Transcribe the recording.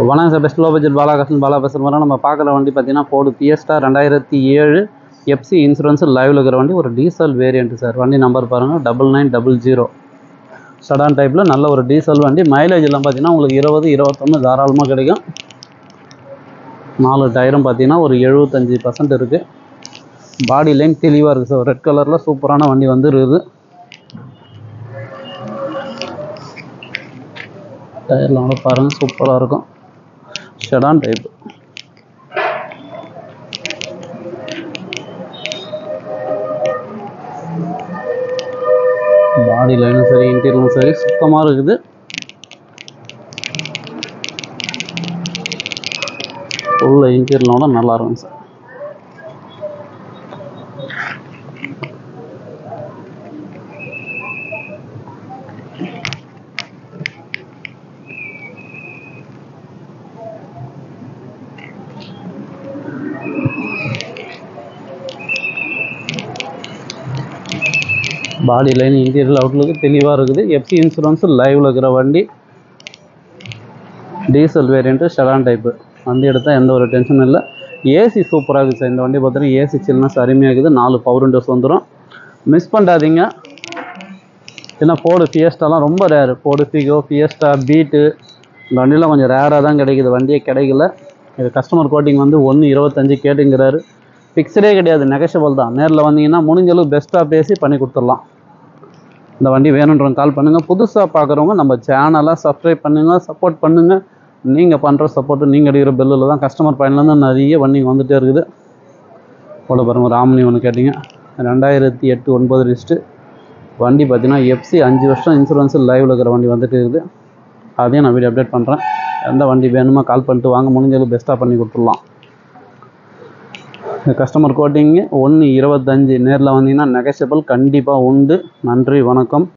வணக்கம் sir, best low budget Balakrishnan Bala பேசுகிறோம். நம்ம பார்க்குற வண்டி பார்த்தீங்கன்னா ஃபோர்டு ஃபியஸ்டா 2007 எஃப்சி இன்சூரன்ஸ் லைவில் இருக்கிற வண்டி. ஒரு டீசல் வேரியண்ட் சார். வண்டி நம்பர் பாருங்கள் 9900. சடான் டைப்பில் நல்ல ஒரு டீசல் வண்டி. மைலேஜ் எல்லாம் பார்த்தீங்கன்னா உங்களுக்கு 20-21 தாராளமாக கிடைக்கும். 4 டயரும் பார்த்தீங்கன்னா ஒரு 75% இருக்குது. பாடி லைன் தெளிவாக இருக்குது சார். ரெட் கலரில் சூப்பரான வண்டி வந்து இருக்குது. டயர்லாம் பாருங்கள், சூப்பராக இருக்கும். Sedan type. பாடி லைனும் சரி, இன்டீரியரும் சரி சுத்தமாக இருக்குது. உள்ள இன்டீரியரோட நல்லா இருக்கும் சார். பாடி லைன் இன்டீரியர் அவுட்லுக்கு தெளிவாக இருக்குது. எஃப்சி இன்சூரன்ஸ் லைவில் இருக்கிற வண்டி. Diesel variant, sedan type. வண்டி எடுத்தால் எந்த ஒரு டென்ஷனும் இல்லை. ஏசி சூப்பராக இருக்குது சார். இந்த வண்டி பார்த்தீங்கன்னா ஏசி சில்னஸ் அருமையாக இருக்குது. 4 பவர் விண்டோஸ் வந்துடும். மிஸ் பண்ணாதீங்க. ஏன்னா ஃபோர்டு ஃபியஸ்டாலாம் ரொம்ப rare. Ford Figo, Fiesta, beat இந்த வண்டியெலாம் கொஞ்சம் ரேராக தான் கிடைக்குது. வண்டியே கிடைக்கல. இது கஸ்டமர் கோட்டிங் வந்து 1.25 கேட்டுங்கிறாரு. ஃபிக்ஸடே கிடையாது, நெகஷியபிள் தான். நேரில் வந்தீங்கன்னா முடிஞ்சளவு பெஸ்ட்டாக பேசி பண்ணி கொடுத்துடலாம். இந்த வண்டி வேணுன்றவங்க கால் பண்ணுங்கள். புதுசாக பார்க்குறவங்க நம்ம சேனலை சப்ஸ்கிரைப் பண்ணுங்கள், சப்போர்ட் பண்ணுங்கள். நீங்கள் பண்ணுற சப்போர்ட்டு நீங்கள் எடுக்கிற பெல்லில் தான் கஸ்டமர் பயன்லேருந்து நிறைய வண்டி வந்துகிட்டே இருக்குது. போல பாருங்கள், ராமனி ஒன்று கேட்டிங்க. 2008-9 ரிஜிஸ்ட்ரு வண்டி பார்த்தீங்கன்னா எஃப்சி 5 வருஷம் இன்சூரன்ஸ் லைவில் இருக்கிற வண்டி வந்துட்டு இருக்குது. அதையும் நான் வீடியோ அப்டேட் பண்ணுறேன். எந்த வண்டி வேணுமோ கால் பண்ணிட்டு வாங்க, முடிஞ்சளவு பெஸ்ட்டாக பண்ணி கொடுத்துடலாம். Customer coating 1.25. நேரில் வந்தீங்கன்னா நெகஷியபிள் கண்டிப்பாக உண்டு. நன்றி, வணக்கம்.